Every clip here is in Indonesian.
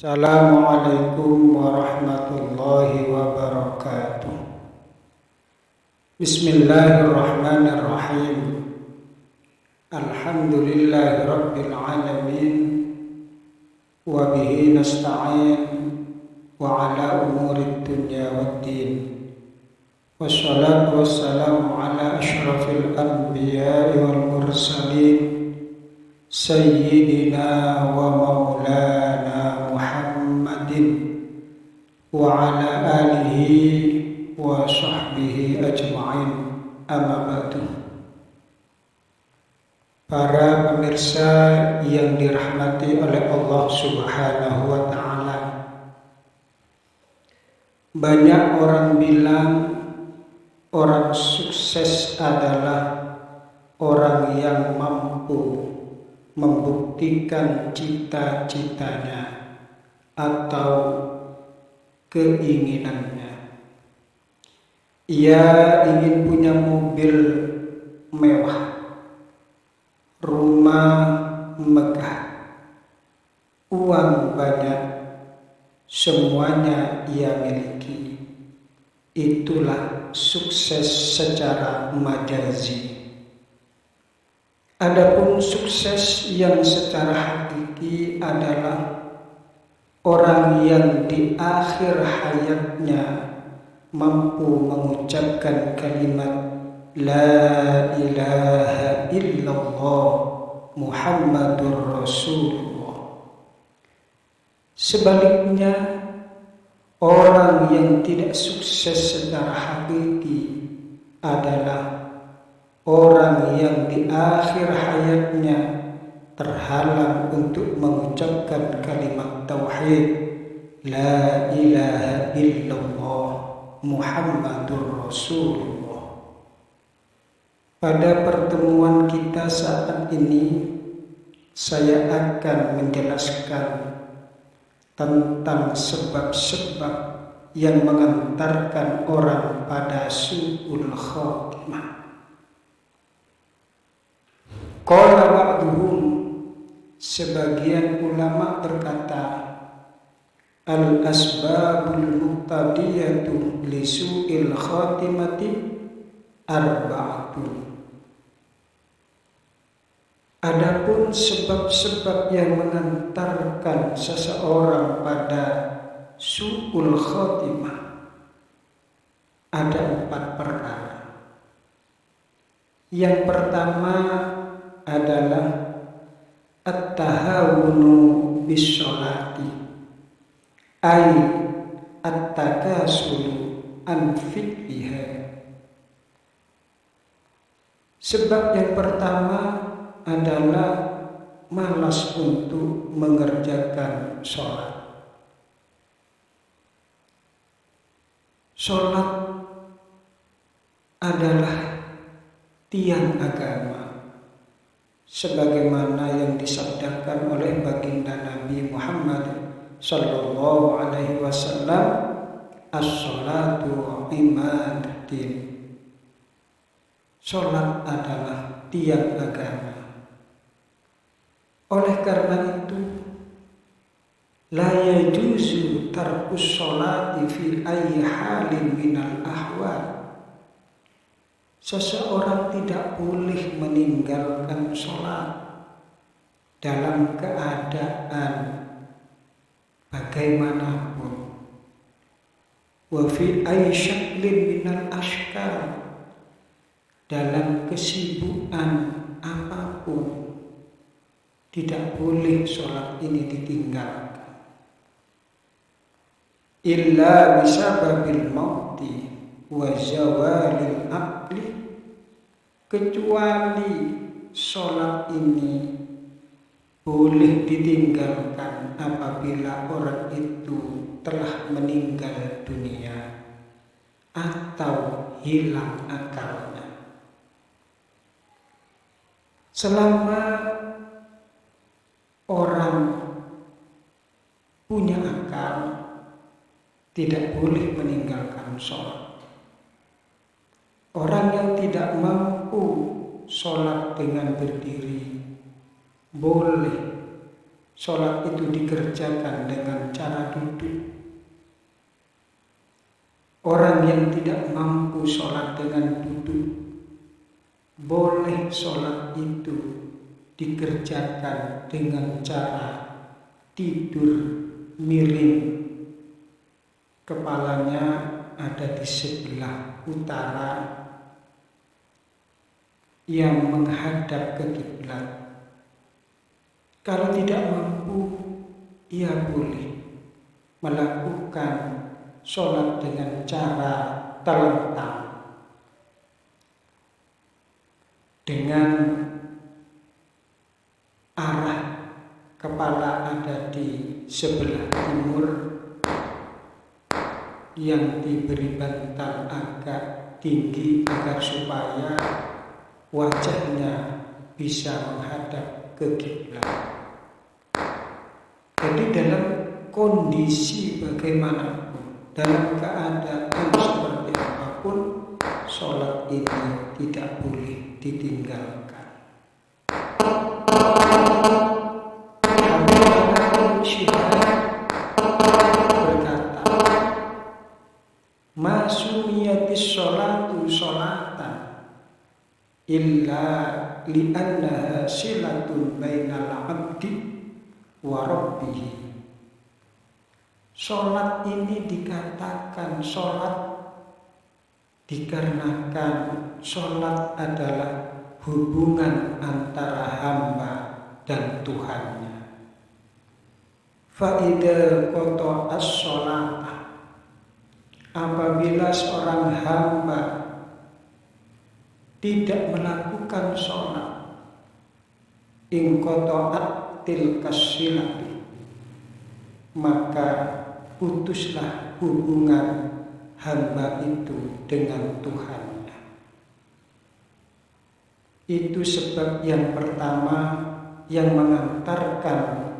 Assalamualaikum warahmatullahi wabarakatuh. Bismillahirrahmanirrahim. Alhamdulillahi rabbil alamin. Wa bihi nasta'in wa ala umurid dunya waddin. Wassalatu wassalamu ala asyrafil anbiya'i wal mursalin Sayyidina wa maulana Muhammadin wa ala alihi wa sahbihi ajma'in, amma ba'du. Para pemirsa yang dirahmati oleh Allah Subhanahu wa ta'ala, banyak orang bilang orang sukses adalah orang yang mampu membuktikan cita-citanya atau keinginannya. Ia ingin punya mobil mewah, rumah megah, uang banyak, semuanya ia miliki. Itulah sukses secara majazi. Adapun sukses yang secara hakiki adalah orang yang di akhir hayatnya mampu mengucapkan kalimat La ilaha illallah Muhammadur Rasulullah. Sebaliknya, orang yang tidak sukses secara hakiki adalah orang yang di akhir hayatnya terhalang untuk mengucapkan kalimat tauhid La ilaha illallah Muhammadur Rasulullah. Pada pertemuan kita saat ini, saya akan menjelaskan tentang sebab-sebab yang mengantarkan orang pada su'ul khatimah. Qala ba'duhum, sebagian ulama berkata, al-asbabul muqtadiyatu li su'il khatimati arba'atun. Adapun sebab-sebab yang mengantarkan seseorang pada su'ul khatimah ada 4 perkara. Yang pertama adalah at-tahawunu bis-sholati, ay at-takasulu an fi'liha. Sebab yang pertama adalah malas untuk mengerjakan sholat. Sholat adalah tiang agama, sebagaimana yang disabdakan oleh baginda Nabi Muhammad sallallahu alaihi wasallam, as-sholatu imaduddin. Sholat adalah tiang agama. Oleh karena itu, la yajuzu tarkus sholati fi ayyi halin minal ahwal. Seseorang tidak boleh meninggalkan sholat dalam keadaan bagaimanapun. Wa fi ayyi syaklin minal ashkal, dalam kesibukan apapun tidak boleh sholat ini ditinggalkan. Illa bisababil mauti wa zawalil aqli, kecuali sholat ini boleh ditinggalkan apabila orang itu telah meninggal dunia atau hilang akalnya. Selama orang punya akal, tidak boleh meninggalkan sholat. Orang yang tidak mampu sholat dengan berdiri boleh sholat itu dikerjakan dengan cara duduk. Orang yang tidak mampu sholat dengan duduk, boleh sholat itu dikerjakan dengan cara tidur miring. Kepalanya ada di sebelah utara yang menghadap ke kiblat. Kalau tidak mampu, ia boleh melakukan sholat dengan cara telentang, dengan arah kepala ada di sebelah timur, yang diberi bantal agak tinggi agar supaya wajahnya bisa menghadap ke kiblat. Jadi dalam kondisi bagaimanapun, dalam keadaan seperti apapun, sholat ini tidak boleh ditinggalkan. Habib Syihab berkata, "Ma sumiyatis sholatu sholatan illa li'annaha silatun bainal abdi wa rabbih." Sholat ini dikatakan sholat dikarenakan sholat adalah hubungan antara hamba dan Tuhannya. Fa'idha qata'as sholata, apabila seorang hamba tidak melakukan sholat, in qata'at tilkas silati, maka putuslah hubungan hamba itu dengan Tuhannya. Itu sebab yang pertama yang mengantarkan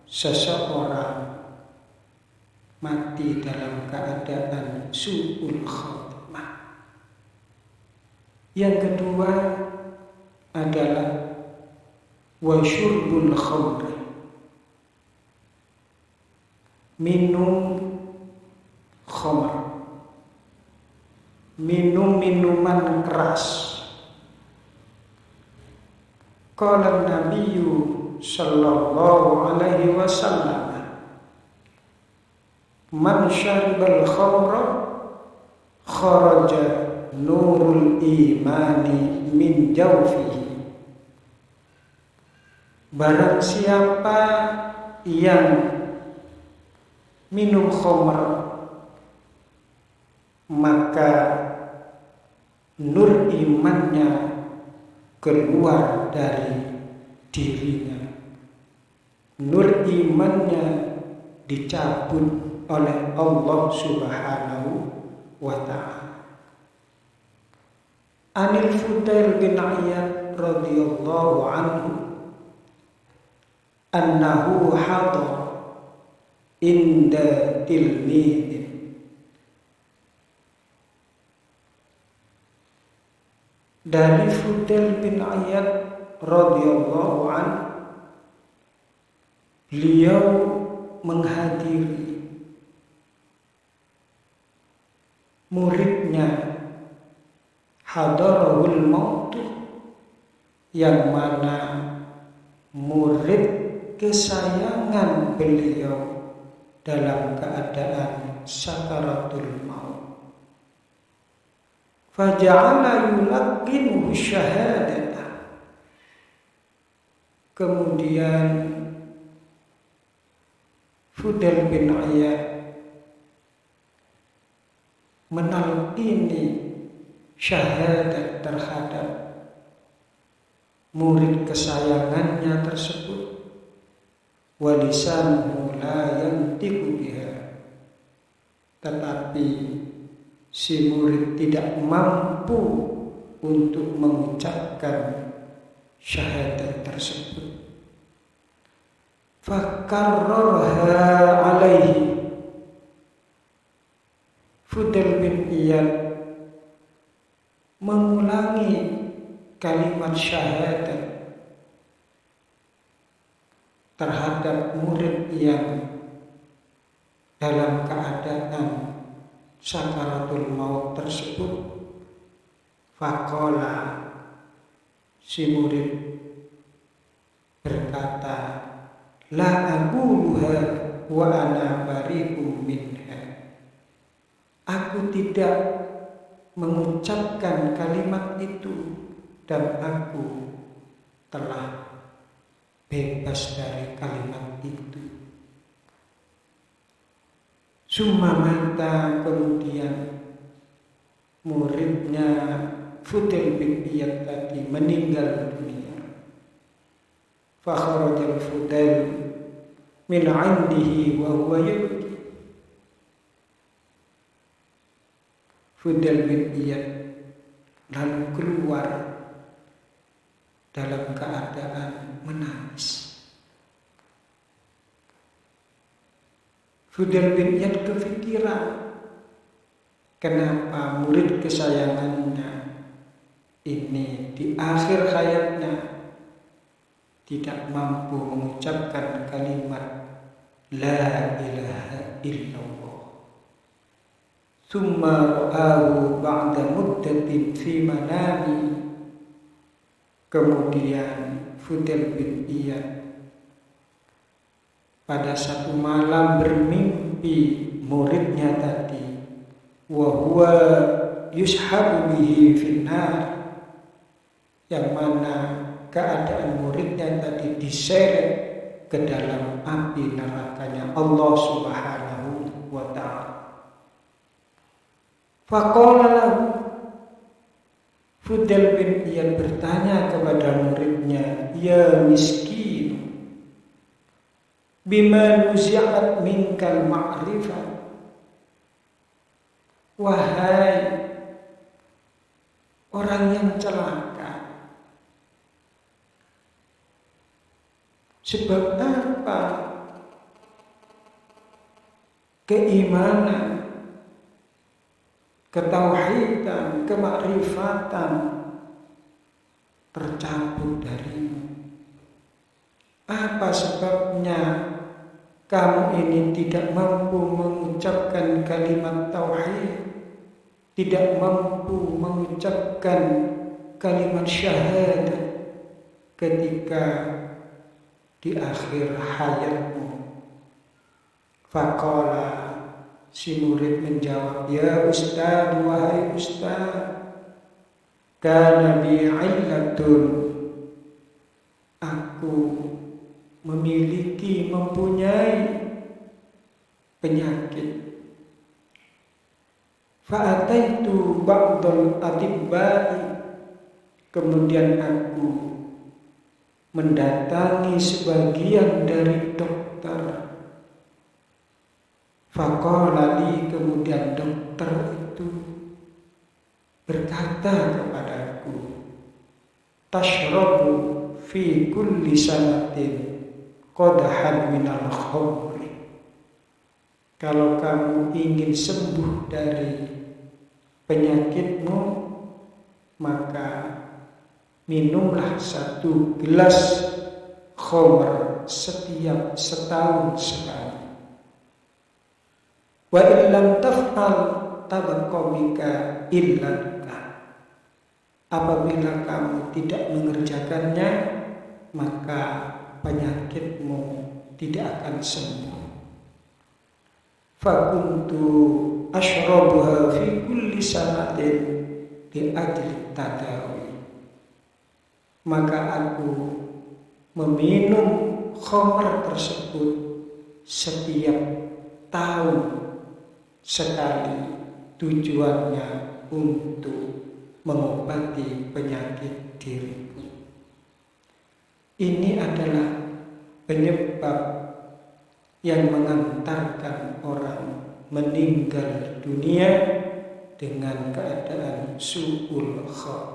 seseorang mati dalam keadaan su'ul khatimah. Yang kedua adalah wa syurbul khamri, minum khamr, minum minuman keras. Qala Nabiyyu sallallahu alaihi wasallam, man syaribal khamra kharaja nurul imani min jawfihi. Barang siapa yang minum khamr, maka nur imannya keluar dari dirinya. Nur imannya dicabut oleh Allah Subhanahu wa ta'ala. Anil Fudail bin Iyad radhiyallahu anhu annahu hadar inda tilmidin. Dari Fudail bin Iyad radhiyallahu anhu, beliau menghadiri muridnya hadarahul maut, yang mana murid kesayangan beliau dalam keadaan sakaratul maut. Faja'ala yulaqinuhu syahadata, kemudian Fudail bin Iyad menalqini syahadat terhadap murid kesayangannya tersebut. Walisanuhu la yantiqu biha, tetapi si murid tidak mampu untuk mengucapkan syahadat tersebut. Fakarrarha alaihi, Fudail bin Iyad mengulangi kalimat syahadat terhadap murid yang dalam keadaan sakaratul maut tersebut. Faqala, si murid berkata, la aquluha wa ana bari'um minha. Aku tidak mengucapkan kalimat itu dan aku telah bebas dari kalimat itu. Summa mata, kemudian muridnya Fudail bin Iyad tadi meninggal dunia. Fa kharajal Fudail min 'indihi wa huwa yabki. Fudail bin Iyad lalu keluar dalam keadaan menangis. Fudail bin Iyad kepikiran, kenapa murid kesayangannya ini di akhir hayatnya tidak mampu mengucapkan kalimat La ilaha illallah. Thumma ra'ahu ba'da muddatin fi manami. Kemudian Fudail bin Iyad pada satu malam bermimpi muridnya tadi, wa huwa yushabu bihi finnar, yang mana keadaan muridnya tadi diseret ke dalam api nerakanya Allah Subhanahu wa ta'ala. Faqala lahu, Fudail bin Iyad bertanya kepada muridnya, ya miskin, bima nuzi'at minkal ma'rifah. Wahai orang yang celaka, sebab apa keimanan, ketauhidan, kemakrifatan tercabut darimu? Apa sebabnya kamu ini tidak mampu mengucapkan kalimat tauhid, tidak mampu mengucapkan kalimat syahadat ketika di akhir hayatmu? Faqala, si murid menjawab, ya Ustaz, wahai Ustaz, kana bi illatun, aku mempunyai penyakit. Fa'ataitu ba'dal atibba'i, kemudian aku mendatangi sebagian dari dokter. Faqala li, kemudian dokter itu berkata kepadaku, tashrabu fi kulli sanatin qadahan minal khamri. Kalau kamu ingin sembuh dari penyakitmu, maka minumlah 1 gelas khamr setiap setahun sekali. Wa illam taf'al tabaqqa bika illallah. Apabila kamu tidak mengerjakannya, maka penyakitmu tidak akan sembuh. Fakuntu ashrabuha fi kulli sanatin bi ajli tadawi. Maka aku meminum khamr tersebut setiap tahun sekali, tujuannya untuk mengobati penyakit diriku. Ini adalah penyebab yang mengantarkan orang meninggal dunia dengan keadaan su'ul khatimah.